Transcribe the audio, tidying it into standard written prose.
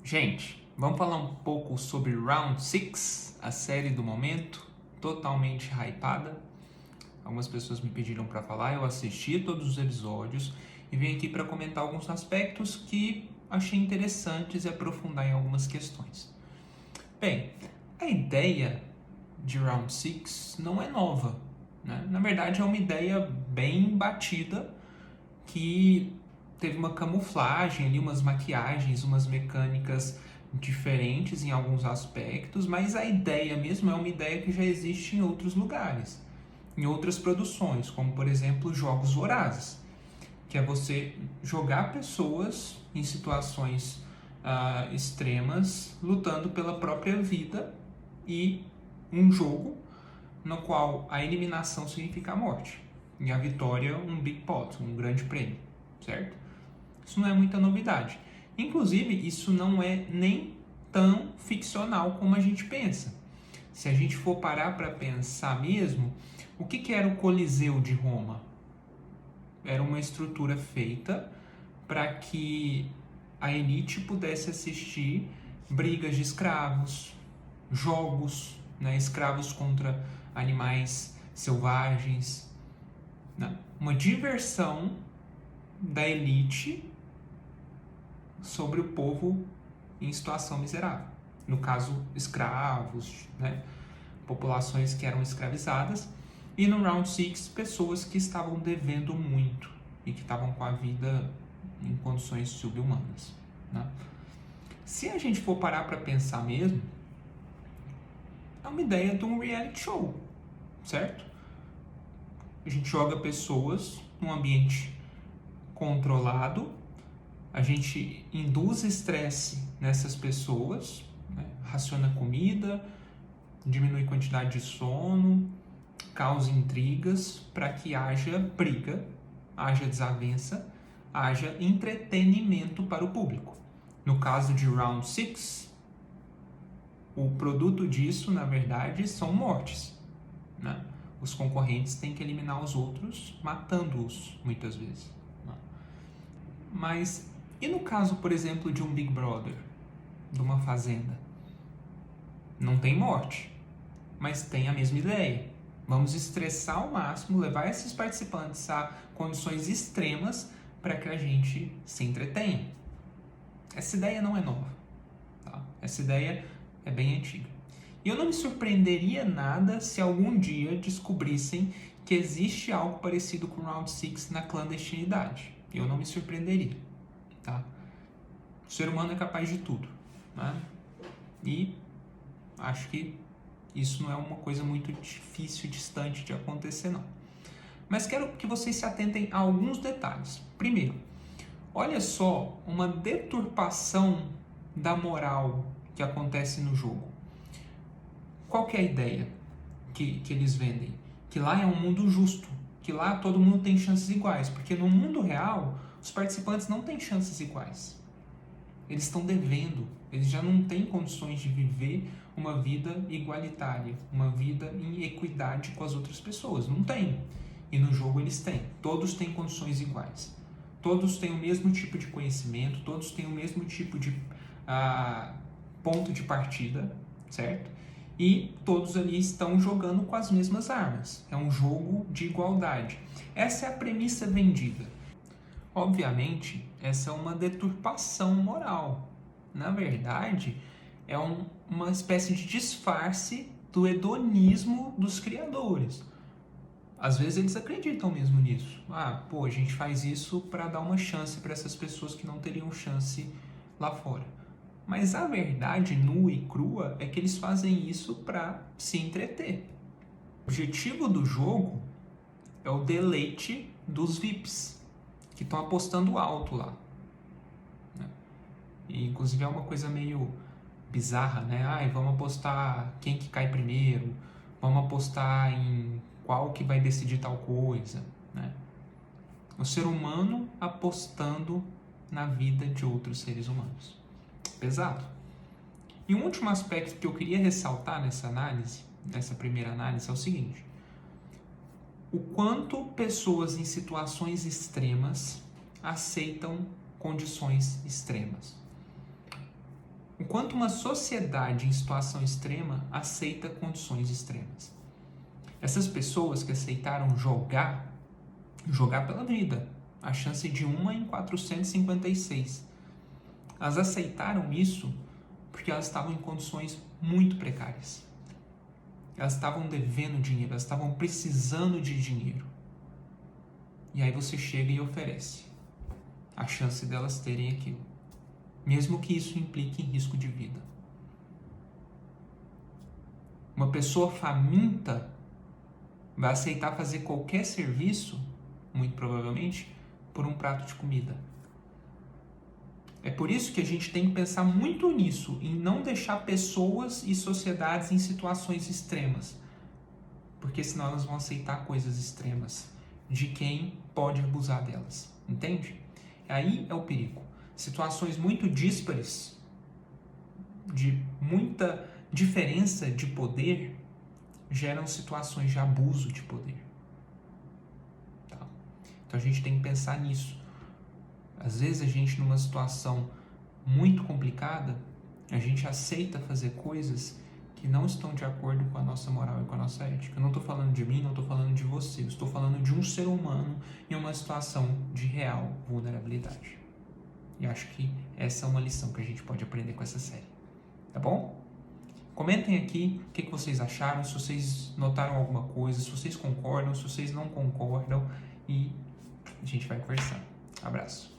Gente, vamos falar um pouco sobre Round 6, a série do momento, totalmente hypada. Algumas pessoas me pediram para falar, eu assisti todos os episódios e vim aqui para comentar alguns aspectos que achei interessantes e aprofundar em algumas questões. Bem, a ideia de Round 6 não é nova, né? Na verdade, é uma ideia bem batida que teve uma camuflagem ali, umas maquiagens, umas mecânicas diferentes em alguns aspectos, mas a ideia mesmo é uma ideia que já existe em outros lugares, em outras produções, como por exemplo Jogos Vorazes, que é você jogar pessoas em situações extremas, lutando pela própria vida, e um jogo no qual a eliminação significa a morte e a vitória um big pot, um grande prêmio, certo? Isso não é muita novidade. Inclusive, isso não é nem tão ficcional como a gente pensa. Se a gente for parar para pensar mesmo, o que era o Coliseu de Roma? Era uma estrutura feita para que a elite pudesse assistir brigas de escravos, jogos, né, escravos contra animais selvagens, né, uma diversão da elite sobre o povo em situação miserável. No caso, escravos, né, populações que eram escravizadas, e no Round 6, pessoas que estavam devendo muito e que estavam com a vida em condições subhumanas, né? Se a gente for parar para pensar mesmo, é uma ideia de um reality show, certo? A gente joga pessoas num ambiente controlado, a gente induz estresse nessas pessoas, né? Raciona comida, diminui a quantidade de sono, causa intrigas para que haja briga, haja desavença, haja entretenimento para o público. No caso de Round 6, o produto disso, na verdade, são mortes, né? Os concorrentes têm que eliminar os outros, matando-os, muitas vezes, né? Mas, e no caso, por exemplo, de um Big Brother, de uma fazenda? Não tem morte, mas tem a mesma ideia. Vamos estressar ao máximo, levar esses participantes a condições extremas para que a gente se entretenha. Essa ideia não é nova, tá? Essa ideia é bem antiga. E eu não me surpreenderia nada se algum dia descobrissem que existe algo parecido com Round 6 na clandestinidade. Eu não me surpreenderia, tá? O ser humano é capaz de tudo, né? E acho que isso não é uma coisa muito difícil, distante de acontecer, não. Mas quero que vocês se atentem a alguns detalhes. Primeiro, olha só uma deturpação da moral que acontece no jogo. Qual que é a ideia que eles vendem? Que lá é um mundo justo, que lá todo mundo tem chances iguais, porque no mundo real, os participantes não têm chances iguais. Eles estão devendo, eles já não têm condições de viver uma vida igualitária, uma vida em equidade com as outras pessoas. Não tem. E no jogo eles têm. Todos têm condições iguais. Todos têm o mesmo tipo de conhecimento, todos têm o mesmo tipo de ponto de partida, certo? E todos ali estão jogando com as mesmas armas. É um jogo de igualdade. Essa é a premissa vendida. Obviamente, essa é uma deturpação moral. Na verdade, é uma espécie de disfarce do hedonismo dos criadores. Às vezes eles acreditam mesmo nisso. A gente faz isso para dar uma chance para essas pessoas que não teriam chance lá fora. Mas a verdade nua e crua é que eles fazem isso para se entreter. O objetivo do jogo é o deleite dos VIPs, que estão apostando alto lá. E, inclusive, é uma coisa meio bizarra, né? Vamos apostar quem que cai primeiro, vamos apostar em qual que vai decidir tal coisa, né? O ser humano apostando na vida de outros seres humanos. Pesado. E um último aspecto que eu queria ressaltar nessa análise, nessa primeira análise, é o seguinte: o quanto pessoas em situações extremas aceitam condições extremas. quanto uma sociedade em situação extrema aceita condições extremas. Essas pessoas que aceitaram jogar pela vida, a chance de 1 em 456, elas aceitaram isso porque elas estavam em condições muito precárias. Elas estavam devendo dinheiro, elas estavam precisando de dinheiro. E aí você chega e oferece a chance delas terem aquilo, mesmo que isso implique em risco de vida. Uma pessoa faminta vai aceitar fazer qualquer serviço, muito provavelmente, por um prato de comida. É por isso que a gente tem que pensar muito nisso, em não deixar pessoas e sociedades em situações extremas, porque senão elas vão aceitar coisas extremas de quem pode abusar delas, entende? Aí é o perigo. Situações muito díspares, de muita diferença de poder, geram situações de abuso de poder. Tá? Então a gente tem que pensar nisso. Às vezes a gente, numa situação muito complicada, a gente aceita fazer coisas que não estão de acordo com a nossa moral e com a nossa ética. Eu não estou falando de mim, não estou falando de você. Eu estou falando de um ser humano em uma situação de real vulnerabilidade. E acho que essa é uma lição que a gente pode aprender com essa série. Tá bom? Comentem aqui o que vocês acharam, se vocês notaram alguma coisa, se vocês concordam, se vocês não concordam, e a gente vai conversando. Abraço.